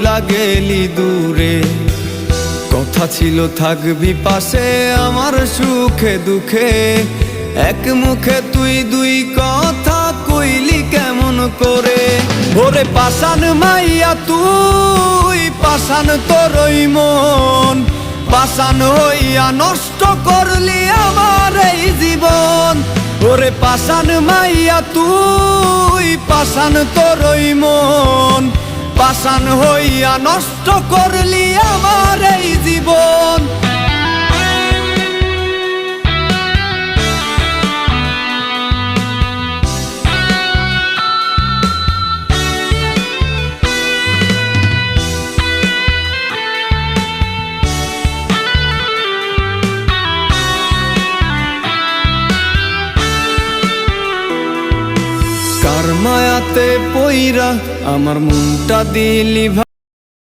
ভুইলা গেলি দূরে। কথা ছিল থাকবি পাশে আমার সুখে দুঃখে, এক মুখে তুই দুই কথা কইলি কেমন করে। ওরে পাষাণ মাইয়া তুই, পাষাণ তোরই মন, পাষাণ হইয়া নষ্ট করলি আমার এই জীবন। ওরে পাষাণ মাইয়া তুই, পাষাণ তোরই মন, পাষাণ হইয়া নষ্ট করলি আমার এই জীবন। কার মায়াতে পইরা আমার মনটা দিলি